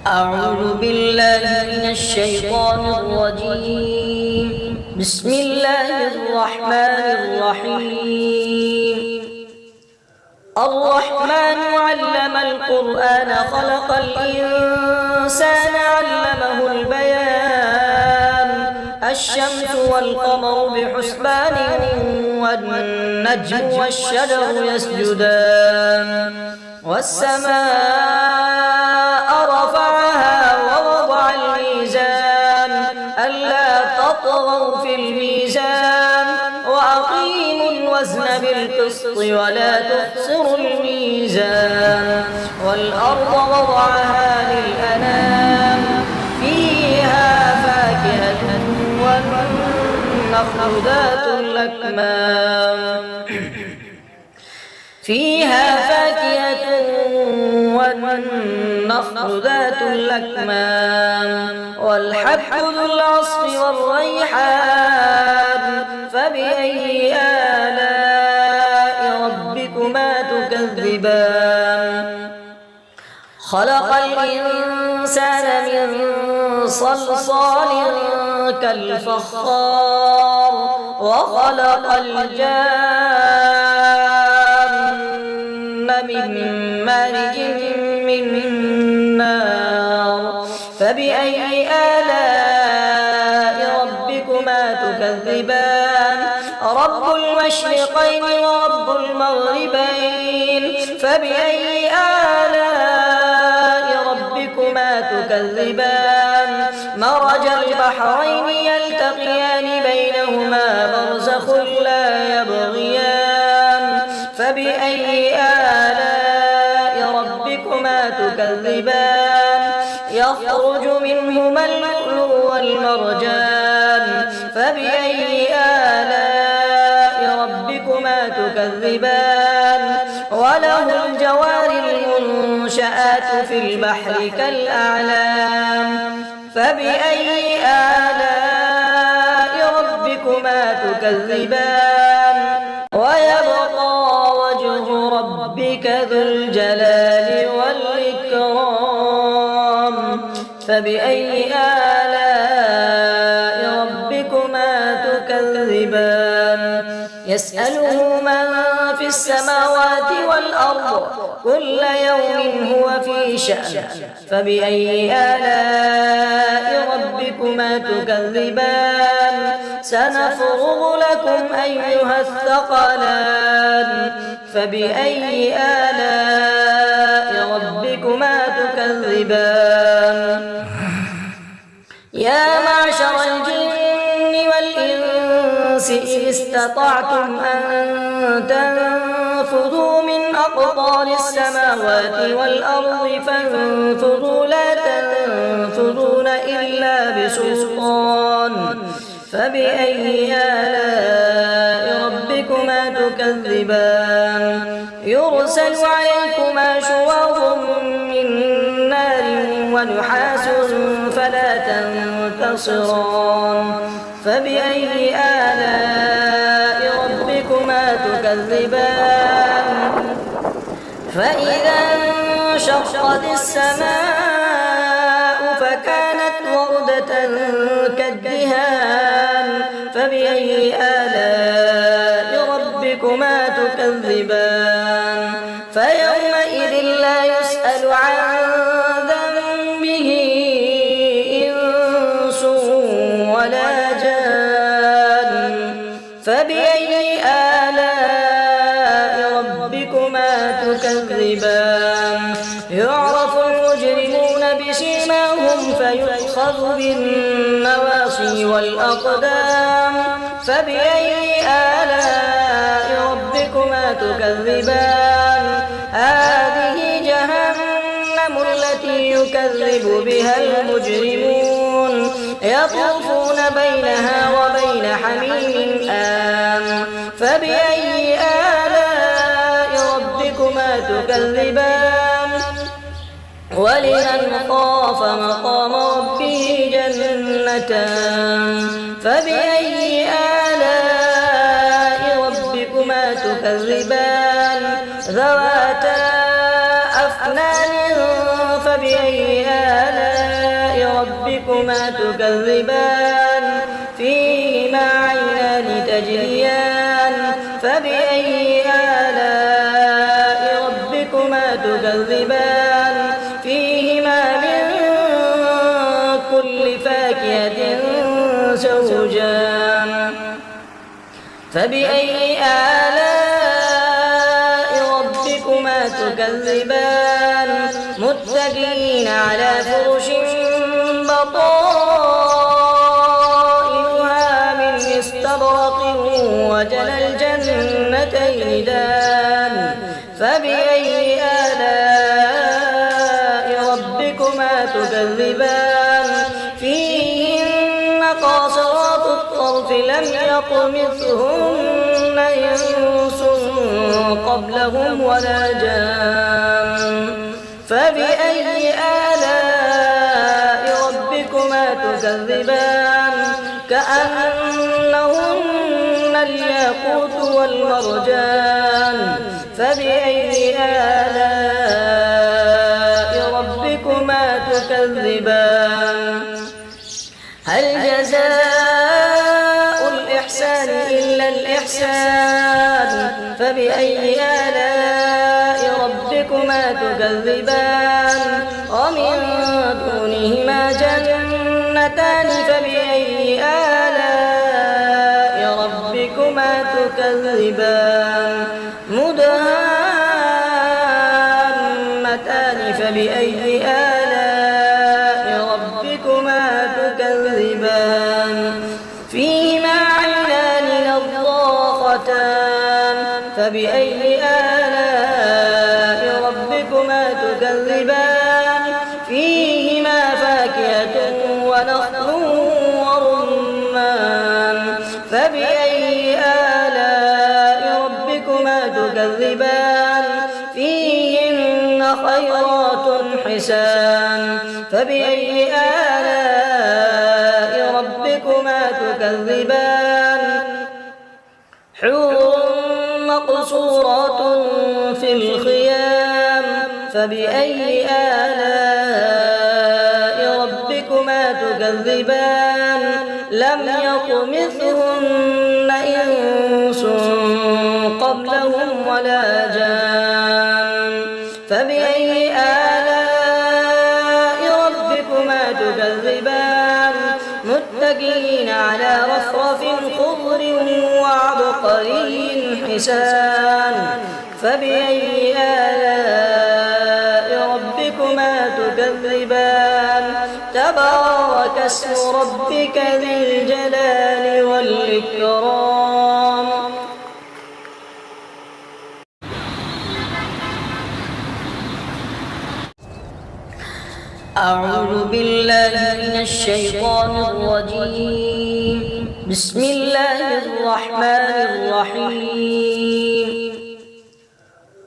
أعوذ بالله من الشيطان الرجيم. بسم الله الرحمن الرحيم. الرحمن علم القرآن خلق الإنسان علمه البيان. الشمس والقمر بحسبان والنجم والشجر يسجدان والسماء رفعها ووضع الميزان ألا تطغوا في الميزان وأقيموا الوزن بالقسط ولا تخسروا الميزان والأرض وضعها للأنام فيها فاكهة والنخل ذات الأكمام والنخل ذات الأكمام والحب ذو العصف والريحان فبأي آلاء ربكما تكذبان خلق الإنسان من صلصال كالفخار وخلق الجان من مارج من نار فبأي آلاء ربكما تكذبان رب المشرقين ورب المغربين فبأي آلاء ربكما تكذبان مرج البحرين يلتقيان بينهما برزخ لا يبغيان فبأي آلاء ربكما تكذبان يخرج منهما اللؤلؤ والمرجان فبأي آلاء ربكما تكذبان وله الجوار المنشآت في البحر كالأعلام فبأي آلاء ربكما تكذبان ويبقى وجه ربك ذو الجلال والإكرام فبأي آلاء ربكما تكذبان يسأله من في السماوات والأرض كل يوم هو في شأن فبأي آلاء ربكما تكذبان سنفرغ لكم أيها الثقلان فبأي آلاء ربكما تكذبان يا معشر الجن والإنس إن استطعتم أن تنفذوا من أقطار السماوات والأرض فانفذوا لا تنفذون إلا بسلطان فبأي آلاء ربكما تكذبان يرسل عليكما شواظ من نار ونحاس فلا تنتصران فبأي آلاء ربكما تكذبان فإذا انشقت السماء فكانت وردة كالدهان فبأي آلاء ربكما تكذبان فيومئذ لا يسأل عن ذنبه إنس ولا جان فبأي آلاء ربكما تكذبان يعرف المجرمون بسيماهم فيؤخذ بالنواصي والأقدام فبأي آلاء ربكما تكذبان هذه جهنم التي يكذب بها المجرمون يطوفون بينها وبين حميم آن فبأي آلاء ربكما تكذبان ولمن خاف مقام ربه جنتان فبأي آلاء ربكما تكذبان ذواتا أفنان فبأي آلاء ربكما تكذبان فيهما عينان تجريان فبأي آلاء ربكما تكذبان فيهما من كل فاكهة زوجان فبأي آلاء ربكما تكذبان متكئين على فرش بطائنها من استبرق وجنى الجنتين دان فبأي آلاء ربكما تكذبان فيهن قاصرات الطرف لم يطمثهن إنس قبلهم ولا جان فبأي آلاء ربكما تكذبان كأنهن الياقوت والمرجان فبأي آلاء ربكما تكذبان هل جزاء الإحسان إلا الإحسان فبأي آلاء ربكما تكذبان ومن دونهما جنتان فبأي آلاء ربكما تكذبان مدهامتان فبأي آلاء ربكما تكذبان فيهما عينان نضاختان فبأي آلاء ربكما تكذبان فيهما فاكهة ونخل ورمان فبأي آلاء ربكما تكذبان فيهن خيرات حسان فبأي آلاء ربكما تكذبان حور مقصورات في الخيام فبأي آلاء ربكما تكذبان لم يطمثهن إنس قبلهم ولا جان فبأي آلاء ربكما تكذبان متكئين على رفرف خضر وعبقري حسان فبأي آلاء ربكما تكذبان تبارك اسم ربك ذي الجلال والإكرام أعوذ بالله من الشيطان الرجيم بسم الله الرحمن الرحيم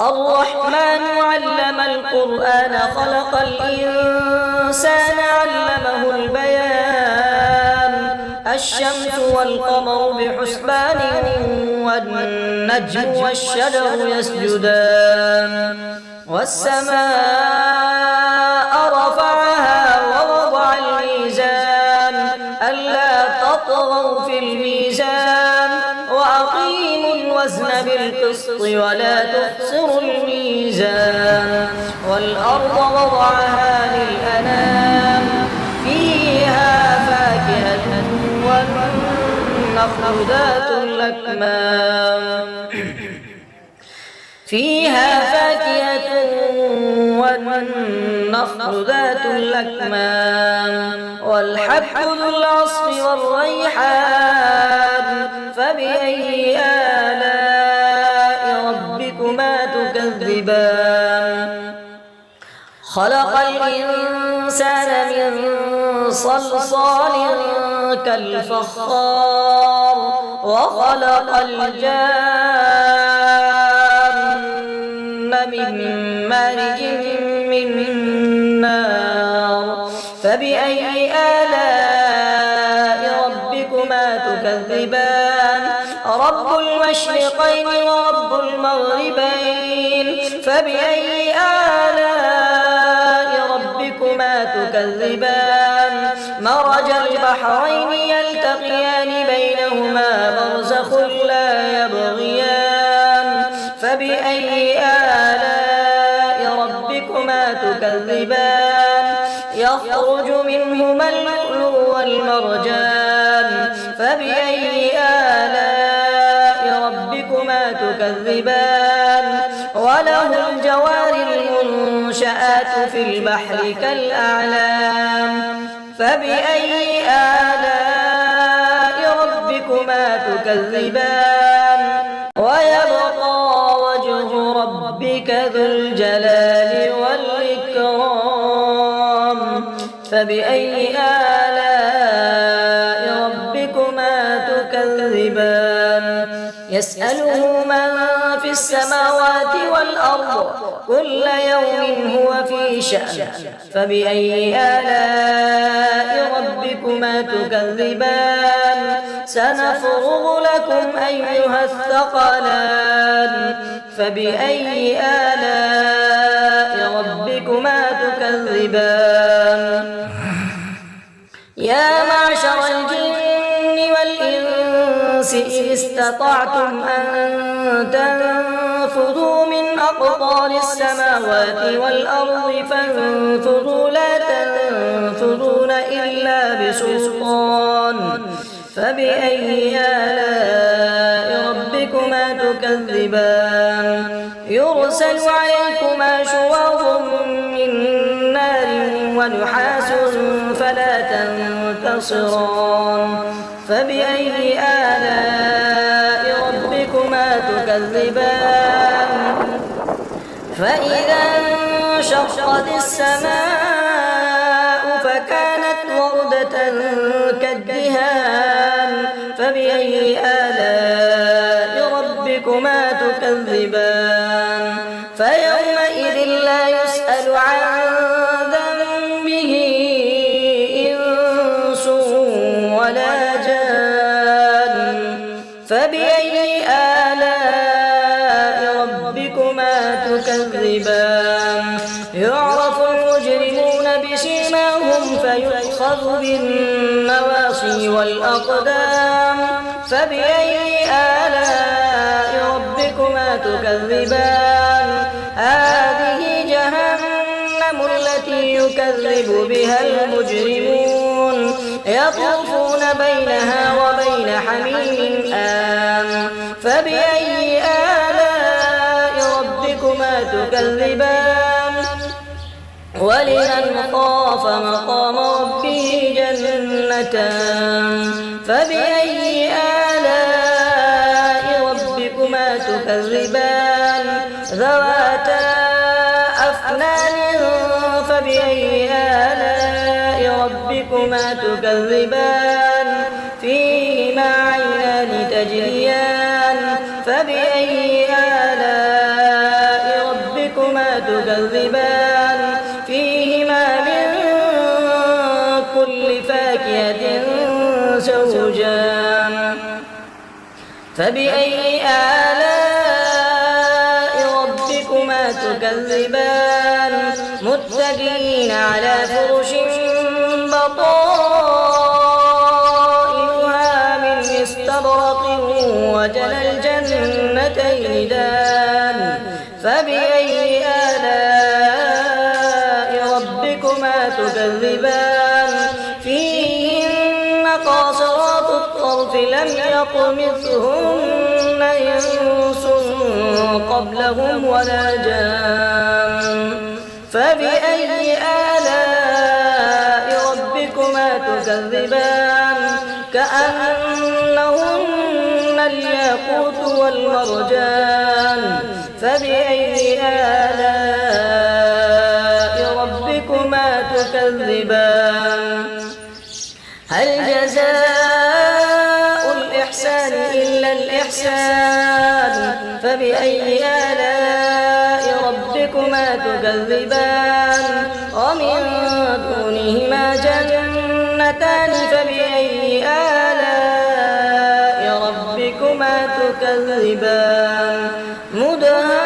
الرحمن علم القرآن خلق الإنسان علمه البيان الشمس والقمر بحسبان والنجم والشجر يسجدان والسماء رفعها ووضع الميزان ألا تطغوا في الميزان وأقيموا الوزن بالقسط ولا تخسروا الميزان والأرض وضعها للأنام فيها فاكهة والنخل ذات الأكمام فيها فاكهة والنخل ذات الأكمام والحب ذو العصف والريحان فبأي آلاء ربكما تكذبان خلق الإنسان من صلصال كالفخار وخلق الجان من مارج من نار فبأي آلاء ربكما تكذبان رب المشرقين ورب المغربين فبأي آلاء ربكما تكذبان مرج البحرين يلتقيان بينهما برزخ لا يبغيان فبأي آلاء ربكما تكذبان يخرج منهما اللؤلؤ والمرجان فبأي آلاء ربكما تكذبان وله الجوار المنشآت في البحر كالأعلام فبأي آلاء ربكما تكذبان ويبقى وجه ربك ذو الجلال والإكرام فبأي آلاء ربكما تكذبان يسأله من في السماوات والأرض كل يوم هو في شأن فبأي آلاء ربكما تكذبان سنفرغ لكم أيها الثقلان فبأي آلاء ربكما تكذبان يا معشر الجن والإنس إذ استطعتم أن تنفذوا من أقطار السماوات والأرض فانفذوا لا تنفذون إلا بسلطان فبأي آلاء ربكما تكذبان يرسل عليكما شواظ من نار ونحاس فلا تنتصران فبأي آلاء ربكما تكذبان فإذا انشقت السماء فكانت وردة كالدهان فبأي آلاء ربكما تكذبان فيومئذ لا يسأل عن ذنبه إنس ولا جان فبأي آلاء ربكما تكذبان يعرف المجرمون بسيماهم فيؤخذ بالنواصي والأقدام فبأي آلاء ربكما تكذبان هذه جهنم التي يكذب بها المجرمون يطوفون بينها وبين حميم آن فبأي آلاء ربكما تكذبان ولمن خاف مقام ربه جنتان فبأي آلاء ربكما تكذبان ذواتا أفنان فبأي آلاء ربكما تكذبان فيهما عينان تجريان فبأي آلاء ربكما تكذبان فيهما من كل فاكهة زوجان فبأي آلاء ربكما تكذبان متكئين على فرش بطائنها من استبرق وجنى الجنتين دان فبأي آلاء ربكما تكذبان فيهن قاصرات الطرف لم يطمثهن إنس قبلهم ولا جان فبأي آلاء ربكما تكذبان كأنهن الياقوت والمرجان فبأي آلاء ربكما تكذبان هل جزاء الإحسان إلا الإحسان فبأي آلاء ربكما تكذبان ومن دونهما جنتان فبأي آلاء ربكما تكذبان مدهامتان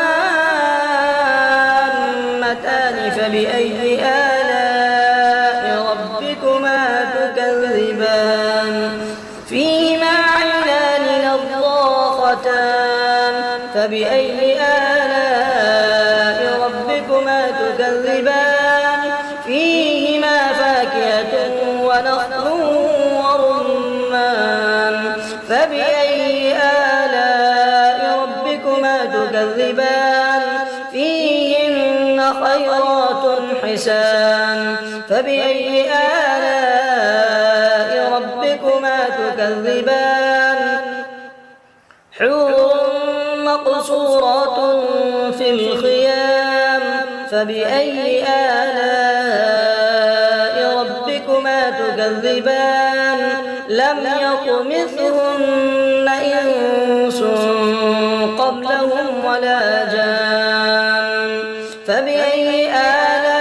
فبأي آلاء فبأي آلاء ربكما تكذبان فيهما فاكهة ونخل ورمان فبأي آلاء ربكما تكذبان فيهن خيرات حسان فبأي آلاء ربكما تكذبان حور مقصورات في الخيام فبأي آلاء ربكما تكذبان لم يطمثهن إنس قبلهم ولا جان فبأي آلاء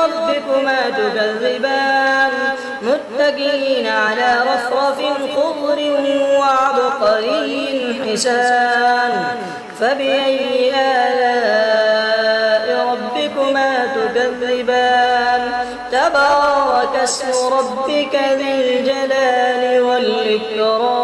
ربكما تكذبان متكئين على رفرف خضر وعبقري حسان فبأي آلاء ربكما تكذبان تبارك اسم ربك ذي الجلال والإكرام